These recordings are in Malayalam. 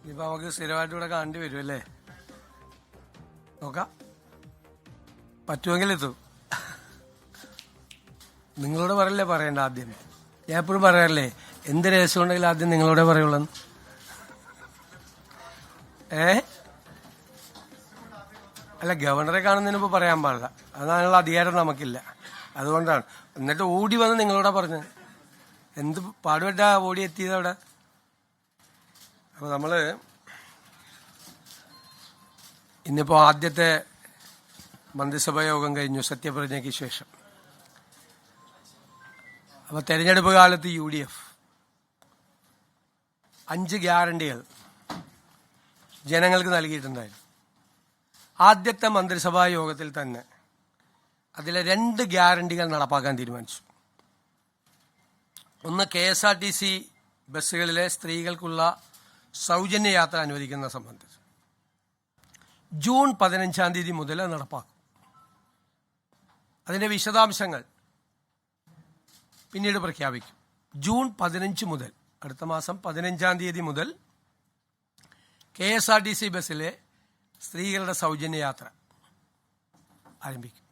ഇനിയിപ്പോൾ നമുക്ക് സ്ഥിരമായിട്ട് ഇവിടെ കാണേണ്ടി വരും അല്ലേ? നോക്കാം, പറ്റുമെങ്കിൽ എത്തും. നിങ്ങളോട് പറയല്ലേ പറയണ്ട ആദ്യം. ഞാൻ എപ്പോഴും പറയാറില്ലേ, എന്ത് രഹസ്യം ഉണ്ടെങ്കിലും ആദ്യം നിങ്ങളോടെ പറയുള്ളൂ. അല്ല, ഗവർണറെ കാണുന്നതിന് മുമ്പ് പറയാൻ പാടില്ല, അതിനുള്ള അധികാരം നമുക്കില്ല. അതുകൊണ്ടാണ്. എന്നിട്ട് ഓടി വന്ന് നിങ്ങളോടാ പറഞ്ഞത്. എന്ത് പാടുപെട്ടാ ഓടി എത്തിയത് അവിടെ. അപ്പൊ നമ്മള് ഇന്നിപ്പോ ആദ്യത്തെ മന്ത്രിസഭാ യോഗം കഴിഞ്ഞു സത്യപ്രതിജ്ഞയ്ക്ക് ശേഷം. അപ്പൊ തെരഞ്ഞെടുപ്പ് കാലത്ത് UDF 5 ഗ്യാരണ്ടികൾ ജനങ്ങൾക്ക് നൽകിയിട്ടുണ്ടായിരുന്നു. ആദ്യത്തെ മന്ത്രിസഭാ യോഗത്തിൽ തന്നെ അതിലെ 2 ഗ്യാരണ്ടികൾ നടപ്പാക്കാൻ തീരുമാനിച്ചു. ഒന്ന്, KSRTC ബസ്സുകളിലെ സ്ത്രീകൾക്കുള്ള സൗജന്യ യാത്ര അനുവദിക്കുന്ന സംബന്ധിച്ച് ജൂൺ 15-ാം തീയതി മുതൽ നടപ്പാക്കും. അതിന്റെ വിശദാംശങ്ങൾ പിന്നീട് പ്രഖ്യാപിക്കും. ജൂൺ 15 മുതൽ, അടുത്ത മാസം 15-ാം തീയതി മുതൽ KSRTC ബസ്സിലെ സ്ത്രീകളുടെ സൗജന്യ യാത്ര ആരംഭിക്കും.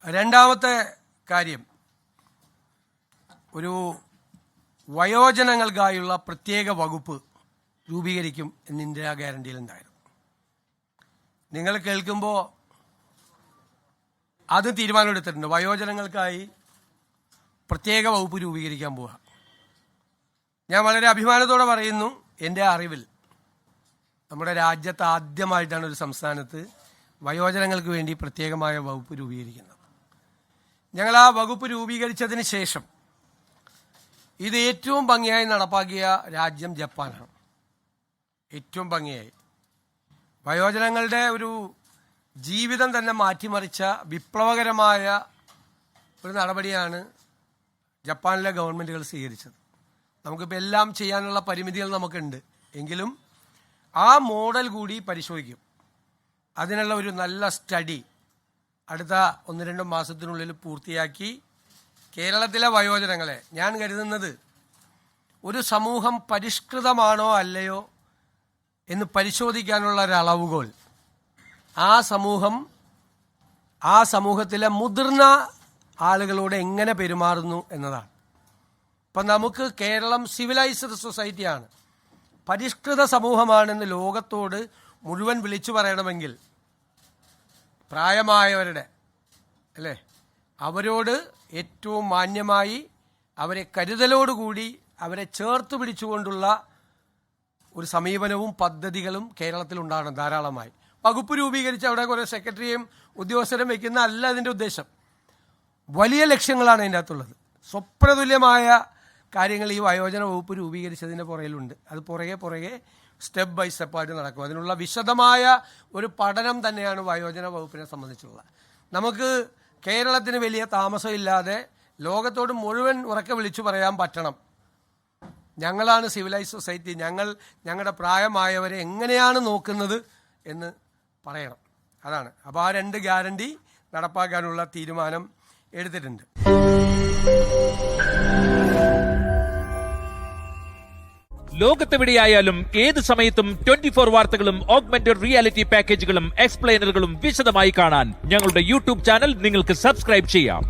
രണ്ടാമത്തെ കാര്യം, ഒരു വയോജനങ്ങൾക്കായുള്ള പ്രത്യേക വകുപ്പ് രൂപീകരിക്കും എന്ന് ഇന്ദിരാ ഗ്യാരണ്ടിയിൽ ഉണ്ടായിരുന്നു. നിങ്ങൾ കേൾക്കുമ്പോൾ അത് തീരുമാനമെടുത്തിട്ടുണ്ട്. വയോജനങ്ങൾക്കായി പ്രത്യേക വകുപ്പ് രൂപീകരിക്കാൻ പോവുക. ഞാൻ വളരെ അഭിമാനത്തോടെ പറയുന്നു, എൻ്റെ അറിവിൽ നമ്മുടെ രാജ്യത്ത് ആദ്യമായിട്ടാണ് ഒരു സംസ്ഥാനത്ത് വയോജനങ്ങൾക്ക് വേണ്ടി പ്രത്യേകമായ വകുപ്പ് രൂപീകരിക്കുന്നത്. ഞങ്ങൾ ആ വകുപ്പ് രൂപീകരിച്ചതിന് ശേഷം ഇത് ഏറ്റവും ഭംഗിയായി നടപ്പാക്കിയ രാജ്യം ജപ്പാനാണ്. ഏറ്റവും ഭംഗിയായി വയോജനങ്ങളുടെ ഒരു ജീവിതം തന്നെ മാറ്റിമറിച്ച വിപ്ലവകരമായ ഒരു നടപടിയാണ് ജപ്പാനിലെ ഗവൺമെൻറ്റുകൾ സ്വീകരിച്ചത്. നമുക്കിപ്പോൾ എല്ലാം ചെയ്യാനുള്ള പരിമിതികൾ നമുക്കുണ്ട്, എങ്കിലും ആ മോഡൽ കൂടി പരിശോധിക്കും. അതിനുള്ള ഒരു നല്ല സ്റ്റഡി അടുത്ത 1-2 മാസത്തിനുള്ളിൽ പൂർത്തിയാക്കി കേരളത്തിലെ വയോജനങ്ങളെ, ഞാൻ കരുതുന്നത് ഒരു സമൂഹം പരിഷ്കൃതമാണോ അല്ലയോ എന്ന് പരിശോധിക്കാനുള്ള ഒരു അളവുകോൽ ആ സമൂഹത്തിലെ മുതിർന്ന ആളുകളോട് എങ്ങനെ പെരുമാറുന്നു എന്നതാണ്. ഇപ്പം നമുക്ക് കേരളം സിവിലൈസ്ഡ് സൊസൈറ്റിയാണ്, പരിഷ്കൃത സമൂഹമാണെന്ന് ലോകത്തോട് മുഴുവൻ വിളിച്ചു പറയണമെങ്കിൽ പ്രായമായവരുടെ അല്ലേ, അവരോട് ഏറ്റവും മാന്യമായി, അവരെ കരുതലോടുകൂടി, അവരെ ചേർത്ത് പിടിച്ചുകൊണ്ടുള്ള ഒരു സമീപനവും പദ്ധതികളും കേരളത്തിൽ ഉണ്ടാകണം ധാരാളമായി. വകുപ്പ് രൂപീകരിച്ച് അവിടെ കുറേ സെക്രട്ടറിയും ഉദ്യോഗസ്ഥരും വെക്കുന്ന അല്ല അതിൻ്റെ ഉദ്ദേശം. വലിയ ലക്ഷ്യങ്ങളാണ് അതിൻ്റെ അകത്തുള്ളത്. സ്വപ്നതുല്യമായ കാര്യങ്ങൾ ഈ വയോജന വകുപ്പ് രൂപീകരിച്ചതിൻ്റെ പുറകിലുണ്ട്. അത് പുറകെ സ്റ്റെപ്പ് ബൈ സ്റ്റെപ്പായിട്ട് നടക്കും. അതിനുള്ള വിശദമായ ഒരു പഠനം തന്നെയാണ് വയോജന വകുപ്പിനെ സംബന്ധിച്ചുള്ളത്. നമുക്ക് കേരളത്തിന് വലിയ താമസമില്ലാതെ ലോകത്തോട് മുഴുവൻ ഉറക്കെ വിളിച്ചു പറയാൻ പറ്റണം, ഞങ്ങളാണ് സിവിലൈസ് സൊസൈറ്റി, ഞങ്ങളുടെ പ്രായമായവരെ എങ്ങനെയാണ് നോക്കുന്നത് എന്ന് പറയണം. അതാണ്. അപ്പോൾ ആ 2 ഗ്യാരണ്ടി നടപ്പാക്കാനുള്ള തീരുമാനം എടുത്തിട്ടുണ്ട്. ലോകത്തെവിടെയായാലും ഏത് സമയത്തും 24 വാർത്തകളും ഓഗ്മെന്റഡ് റിയാലിറ്റി പാക്കേജുകളും എക്സ്പ്ലെയിനറുകളും വിശദമായി കാണാൻ ഞങ്ങളുടെ യൂട്യൂബ് ചാനൽ നിങ്ങൾക്ക് സബ്സ്ക്രൈബ് ചെയ്യാം.